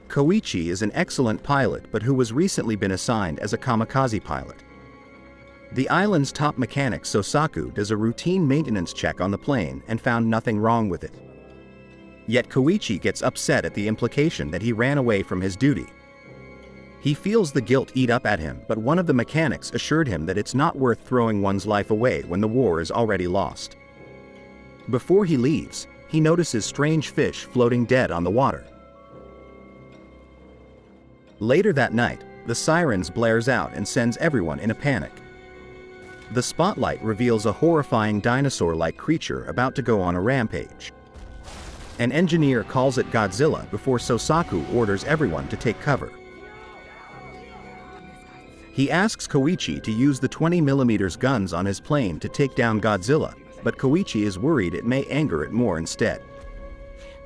Koichi is an excellent pilot but who was recently been assigned as a kamikaze pilot. The island's top mechanic Sosaku does a routine maintenance check on the plane and found nothing wrong with it. Yet Koichi gets upset at the implication that he ran away from his duty. He feels the guilt eat up at him, but one of the mechanics assured him that it's not worth throwing one's life away when the war is already lost. Before he leaves, he notices strange fish floating dead on the water. Later that night, the sirens blares out and sends everyone in a panic. The spotlight reveals a horrifying dinosaur-like creature about to go on a rampage. An engineer calls it Godzilla before Sosaku orders everyone to take cover. He asks Koichi to use the 20mm guns on his plane to take down Godzilla, but Koichi is worried it may anger it more instead.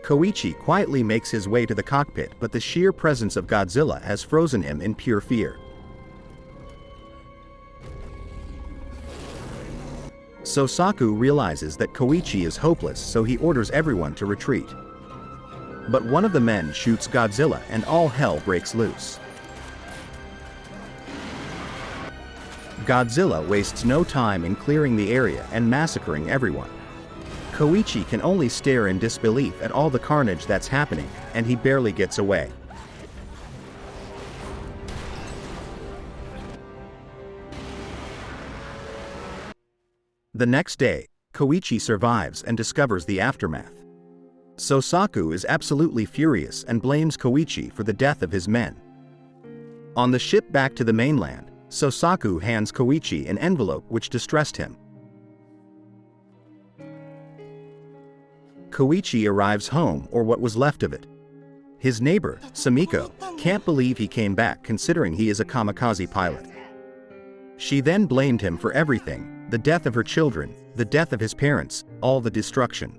Koichi quietly makes his way to the cockpit, but the sheer presence of Godzilla has frozen him in pure fear. Sosaku realizes that Koichi is hopeless, so he orders everyone to retreat. But one of the men shoots Godzilla and all hell breaks loose. Godzilla wastes no time in clearing the area and massacring everyone. Koichi can only stare in disbelief at all the carnage that's happening, and he barely gets away. The next day, Koichi survives and discovers the aftermath. Sosaku is absolutely furious and blames Koichi for the death of his men. On the ship back to the mainland, Sosaku hands Koichi an envelope which distressed him. Koichi arrives home, or what was left of it. His neighbor, Sumiko, can't believe he came back considering he is a kamikaze pilot. She then blamed him for everything, the death of her children, the death of his parents, all the destruction.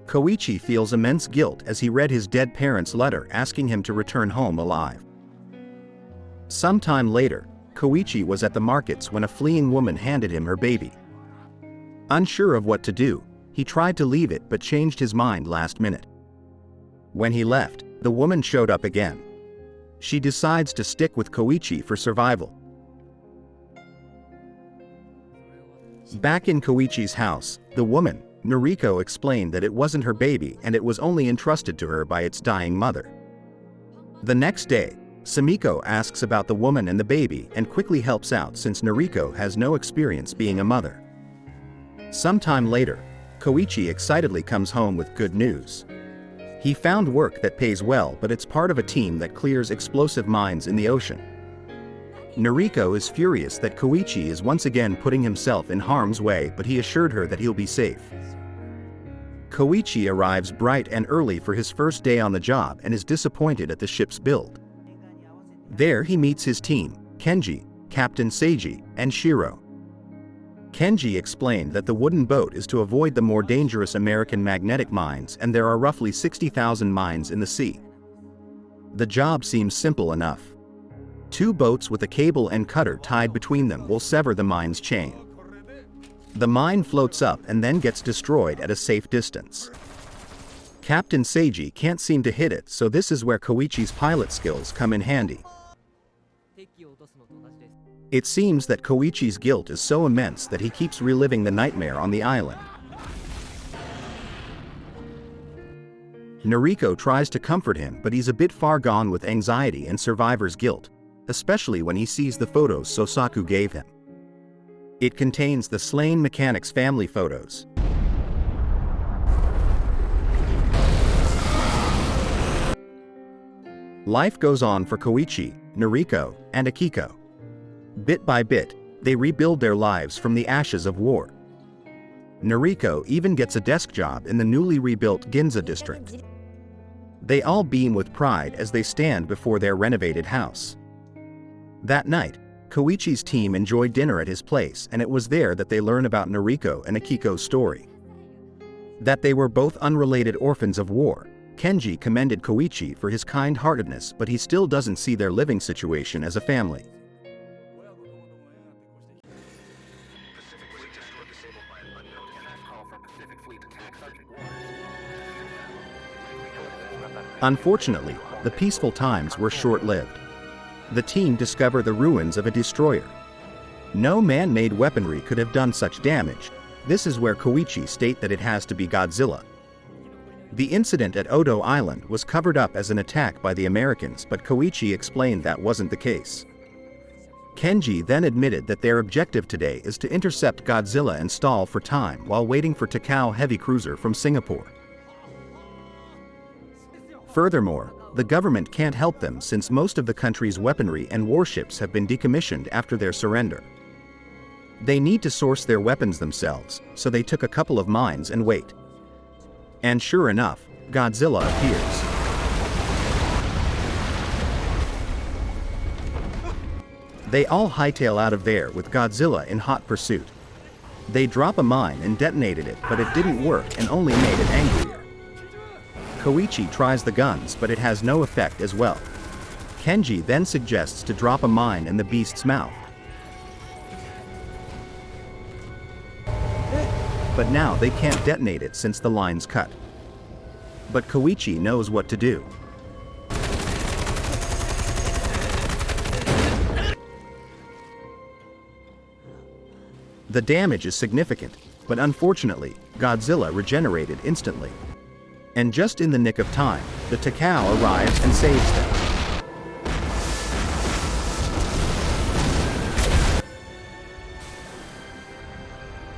Koichi feels immense guilt as he read his dead parents' letter asking him to return home alive. Sometime later, Koichi was at the markets when a fleeing woman handed him her baby. Unsure of what to do, he tried to leave it but changed his mind last minute. When he left, the woman showed up again. She decides to stick with Koichi for survival. Back in Koichi's house, the woman, Noriko, explained that it wasn't her baby and it was only entrusted to her by its dying mother. The next day, Sumiko asks about the woman and the baby and quickly helps out since Noriko has no experience being a mother. Sometime later, Koichi excitedly comes home with good news. He found work that pays well, but it's part of a team that clears explosive mines in the ocean. Noriko is furious that Koichi is once again putting himself in harm's way, but he assured her that he'll be safe. Koichi arrives bright and early for his first day on the job and is disappointed at the ship's build. There he meets his team, Kenji, Captain Seiji, and Shiro. Kenji explained that the wooden boat is to avoid the more dangerous American magnetic mines, and there are roughly 60,000 mines in the sea. The job seems simple enough. 2 boats with a cable and cutter tied between them will sever the mine's chain. The mine floats up and then gets destroyed at a safe distance. Captain Seiji can't seem to hit it, so this is where Koichi's pilot skills come in handy. It seems that Koichi's guilt is so immense that he keeps reliving the nightmare on the island. Noriko tries to comfort him, but he's a bit far gone with anxiety and survivor's guilt, especially when he sees the photos Sosaku gave him. It contains the slain mechanic's family photos. Life goes on for Koichi, Noriko, and Akiko. Bit by bit, they rebuild their lives from the ashes of war. Noriko even gets a desk job in the newly rebuilt Ginza district. They all beam with pride as they stand before their renovated house. That night, Koichi's team enjoyed dinner at his place, and it was there that they learn about Noriko and Akiko's story. That they were both unrelated orphans of war. Kenji commended Koichi for his kind-heartedness, but he still doesn't see their living situation as a family. Unfortunately, the peaceful times were short-lived. The team discover the ruins of a destroyer. No man-made weaponry could have done such damage. This is where Koichi state that it has to be Godzilla. The incident at Odo Island was covered up as an attack by the Americans, but Koichi explained that wasn't the case. Kenji then admitted that their objective today is to intercept Godzilla and stall for time while waiting for Takao heavy cruiser from Singapore. Furthermore, the government can't help them since most of the country's weaponry and warships have been decommissioned after their surrender. They need to source their weapons themselves, so they took a couple of mines and wait. And sure enough, Godzilla appears. They all hightail out of there with Godzilla in hot pursuit. They drop a mine and detonated it, but it didn't work and only made it angrier. Koichi tries the guns, but it has no effect as well. Kenji then suggests to drop a mine in the beast's mouth. But now they can't detonate it since the line's cut. But Koichi knows what to do. The damage is significant, but unfortunately, Godzilla regenerated instantly. And just in the nick of time, the Takao arrives and saves them.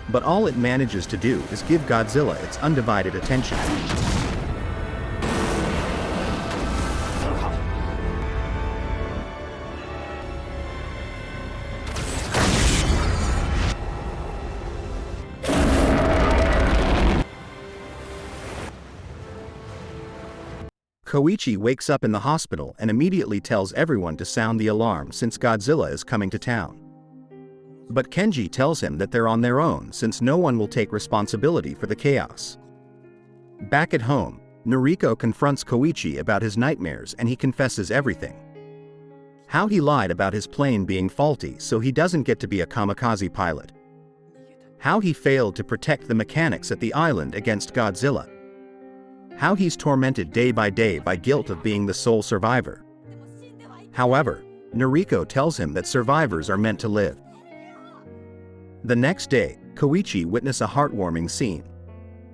But all it manages to do is give Godzilla its undivided attention. Koichi wakes up in the hospital and immediately tells everyone to sound the alarm since Godzilla is coming to town. But Kenji tells him that they're on their own since no one will take responsibility for the chaos. Back at home, Noriko confronts Koichi about his nightmares and he confesses everything. How he lied about his plane being faulty so he doesn't get to be a kamikaze pilot. How he failed to protect the mechanics at the island against Godzilla. How he's tormented day by guilt of being the sole survivor. However, Noriko tells him that survivors are meant to live. The next day, Koichi witnesses a heartwarming scene.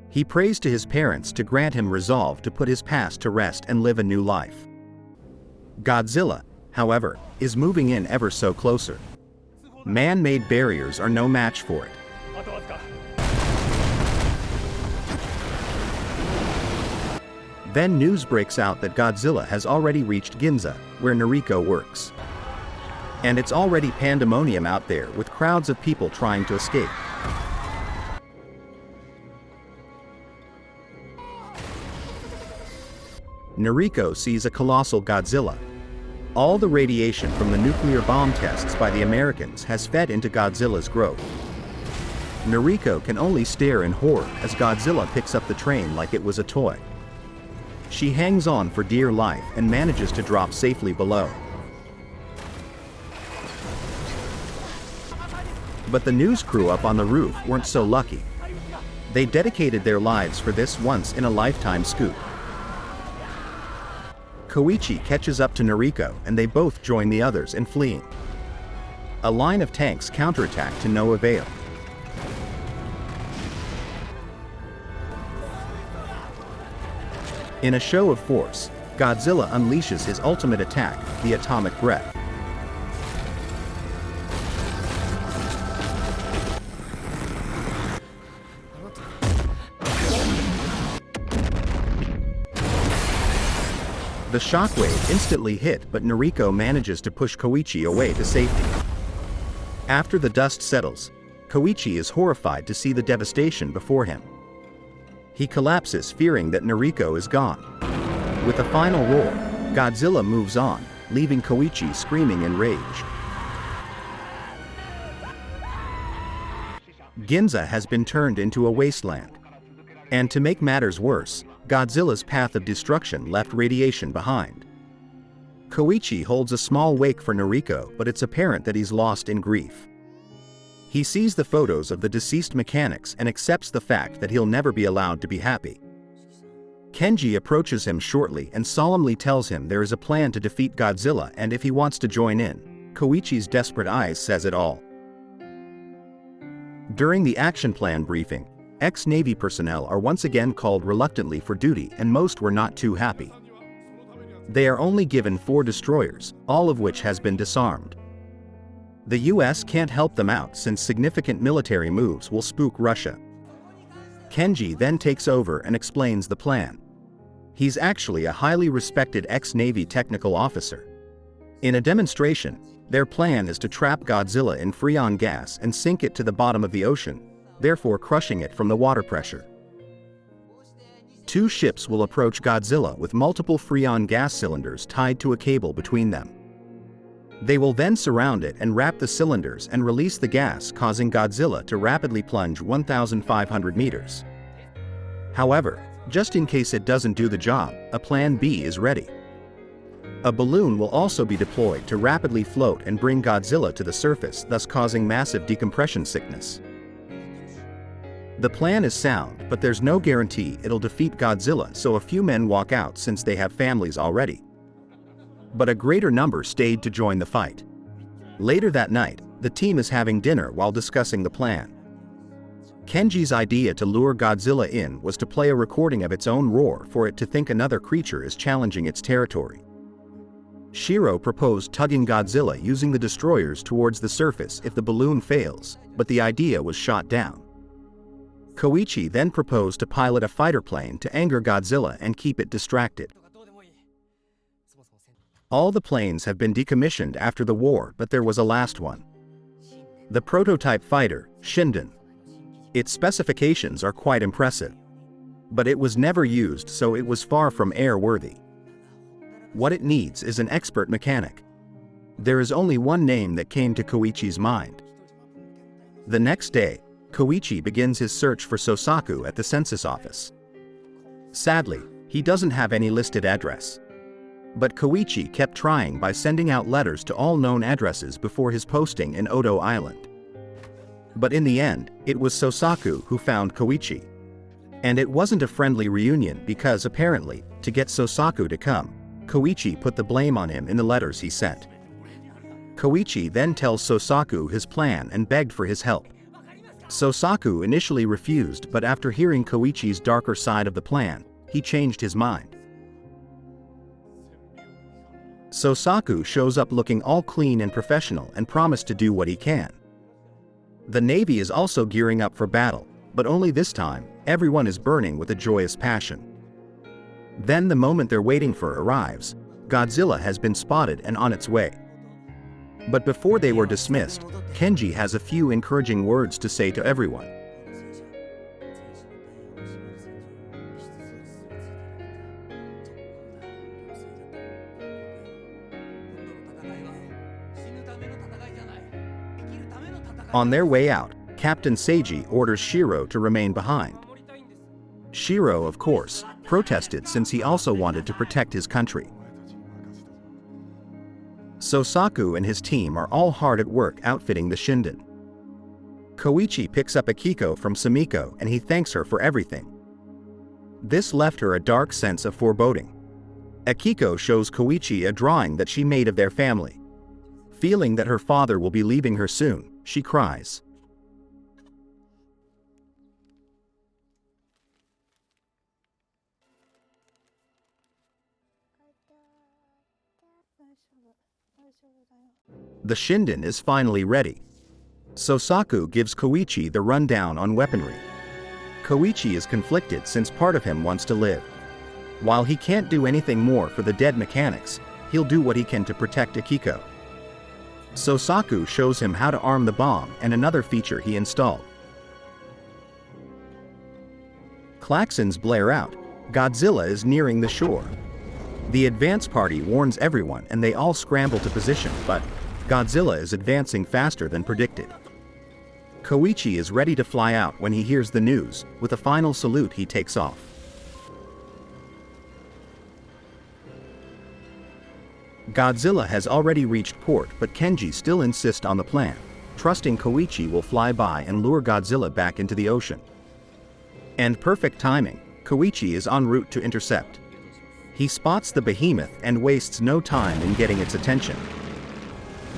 He prays to his parents to grant him resolve to put his past to rest and live a new life. Godzilla, however, is moving in ever so closer. Man-made barriers are no match for it. Then news breaks out that Godzilla has already reached Ginza, where Noriko works. And it's already pandemonium out there with crowds of people trying to escape. Noriko sees a colossal Godzilla. All the radiation from the nuclear bomb tests by the Americans has fed into Godzilla's growth. Noriko can only stare in horror as Godzilla picks up the train like it was a toy. She hangs on for dear life and manages to drop safely below. But the news crew up on the roof weren't so lucky. They dedicated their lives for this once-in-a-lifetime scoop. Koichi catches up to Noriko and they both join the others in fleeing. A line of tanks counterattack to no avail. In a show of force, Godzilla unleashes his ultimate attack, the atomic breath. The shockwave instantly hit, but Noriko manages to push Koichi away to safety. After the dust settles, Koichi is horrified to see the devastation before him. He collapses, fearing that Noriko is gone. With a final roar, Godzilla moves on, leaving Koichi screaming in rage. Ginza has been turned into a wasteland. And to make matters worse, Godzilla's path of destruction left radiation behind. Koichi holds a small wake for Noriko, but it's apparent that he's lost in grief. He sees the photos of the deceased mechanics and accepts the fact that he'll never be allowed to be happy. Kenji approaches him shortly and solemnly tells him there is a plan to defeat Godzilla, and if he wants to join in. Koichi's desperate eyes says it all. During the action plan briefing, ex-Navy personnel are once again called reluctantly for duty, and most were not too happy. They are only given 4 destroyers, all of which has been disarmed. The US can't help them out since significant military moves will spook Russia. Kenji then takes over and explains the plan. He's actually a highly respected ex-Navy technical officer. In a demonstration, their plan is to trap Godzilla in Freon gas and sink it to the bottom of the ocean, therefore crushing it from the water pressure. 2 ships will approach Godzilla with multiple Freon gas cylinders tied to a cable between them. They will then surround it and wrap the cylinders and release the gas, causing Godzilla to rapidly plunge 1,500 meters. However, just in case it doesn't do the job, a plan B is ready. A balloon will also be deployed to rapidly float and bring Godzilla to the surface, thus causing massive decompression sickness. The plan is sound, but there's no guarantee it'll defeat Godzilla, so a few men walk out since they have families already. But a greater number stayed to join the fight. Later that night, the team is having dinner while discussing the plan. Kenji's idea to lure Godzilla in was to play a recording of its own roar for it to think another creature is challenging its territory. Shiro proposed tugging Godzilla using the destroyers towards the surface if the balloon fails, but the idea was shot down. Koichi then proposed to pilot a fighter plane to anger Godzilla and keep it distracted. All the planes have been decommissioned after the war, but there was a last one. The prototype fighter, Shinden. Its specifications are quite impressive. But it was never used, so it was far from airworthy. What it needs is an expert mechanic. There is only one name that came to Koichi's mind. The next day, Koichi begins his search for Sosaku at the census office. Sadly, he doesn't have any listed address. But Koichi kept trying by sending out letters to all known addresses before his posting in Odo Island. But in the end, it was Sosaku who found Koichi. And it wasn't a friendly reunion because apparently, to get Sosaku to come, Koichi put the blame on him in the letters he sent. Koichi then tells Sosaku his plan and begged for his help. Sosaku initially refused, but after hearing Koichi's darker side of the plan, he changed his mind. Sosaku shows up looking all clean and professional and promised to do what he can. The Navy is also gearing up for battle, but only this time, everyone is burning with a joyous passion. Then the moment they're waiting for arrives, Godzilla has been spotted and on its way. But before they were dismissed, Kenji has a few encouraging words to say to everyone. On their way out, Captain Seiji orders Shiro to remain behind. Shiro, of course, protested since he also wanted to protect his country. Sosaku and his team are all hard at work outfitting the Shinden. Koichi picks up Akiko from Sumiko and he thanks her for everything. This left her a dark sense of foreboding. Akiko shows Koichi a drawing that she made of their family. Feeling that her father will be leaving her soon, she cries. The Shinden is finally ready. Sosaku gives Koichi the rundown on weaponry. Koichi is conflicted since part of him wants to live. While he can't do anything more for the dead mechanics, he'll do what he can to protect Akiko. Sosaku shows him how to arm the bomb and another feature he installed. Klaxons blare out. Godzilla is nearing the shore. The advance party warns everyone and they all scramble to position, but Godzilla is advancing faster than predicted. Koichi is ready to fly out when he hears the news. With a final salute, he takes off. Godzilla has already reached port, but Kenji still insists on the plan, trusting Koichi will fly by and lure Godzilla back into the ocean. And perfect timing, Koichi is en route to intercept. He spots the behemoth and wastes no time in getting its attention.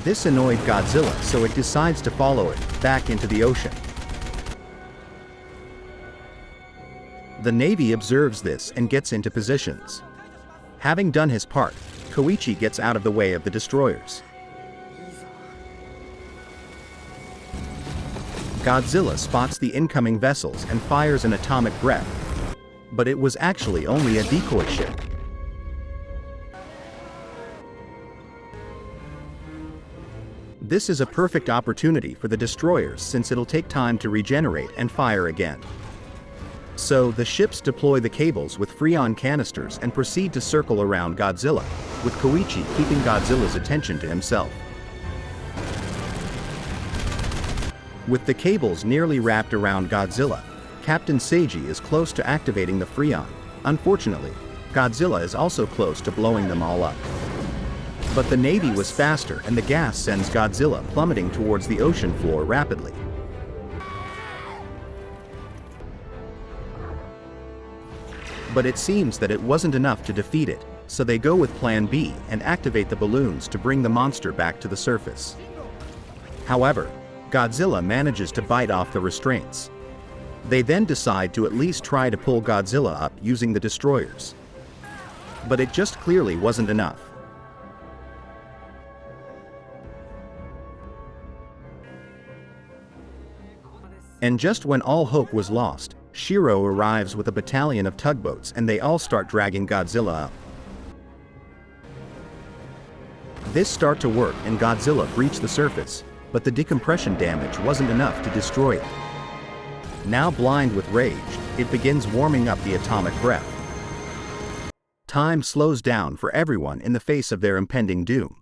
This annoyed Godzilla, so it decides to follow it back into the ocean. The Navy observes this and gets into positions. Having done his part, Koichi gets out of the way of the destroyers. Godzilla spots the incoming vessels and fires an atomic breath. But it was actually only a decoy ship. This is a perfect opportunity for the destroyers since it'll take time to regenerate and fire again. So the ships deploy the cables with Freon canisters and proceed to circle around Godzilla, with Koichi keeping Godzilla's attention to himself. With the cables nearly wrapped around Godzilla, Captain Seiji is close to activating the Freon. Unfortunately, Godzilla is also close to blowing them all up. But the Navy was faster and the gas sends Godzilla plummeting towards the ocean floor rapidly. But it seems that it wasn't enough to defeat it, so they go with Plan B and activate the balloons to bring the monster back to the surface. However, Godzilla manages to bite off the restraints. They then decide to at least try to pull Godzilla up using the destroyers. But it just clearly wasn't enough. And just when all hope was lost, Shiro arrives with a battalion of tugboats and they all start dragging Godzilla up. This start to work and Godzilla breached the surface, but the decompression damage wasn't enough to destroy it. Now blind with rage, it begins warming up the atomic breath. Time slows down for everyone in the face of their impending doom.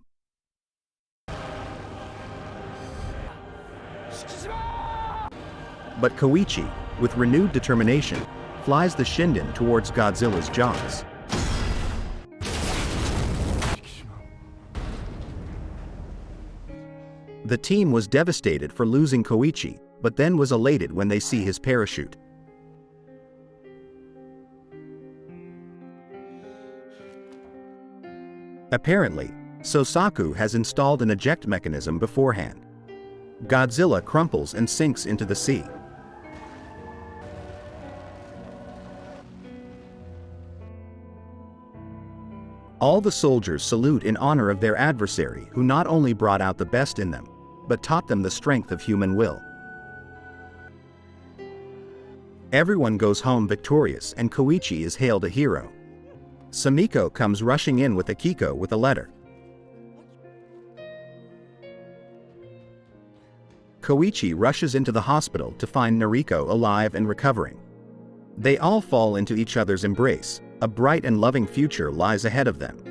But Koichi, with renewed determination, flies the Shinden towards Godzilla's jaws. The team was devastated for losing Koichi, but then was elated when they see his parachute. Apparently, Sosaku has installed an eject mechanism beforehand. Godzilla crumples and sinks into the sea. All the soldiers salute in honor of their adversary who not only brought out the best in them, but taught them the strength of human will. Everyone goes home victorious and Koichi is hailed a hero. Samiko comes rushing in with Akiko with a letter. Koichi rushes into the hospital to find Nariko alive and recovering. They all fall into each other's embrace. A bright and loving future lies ahead of them.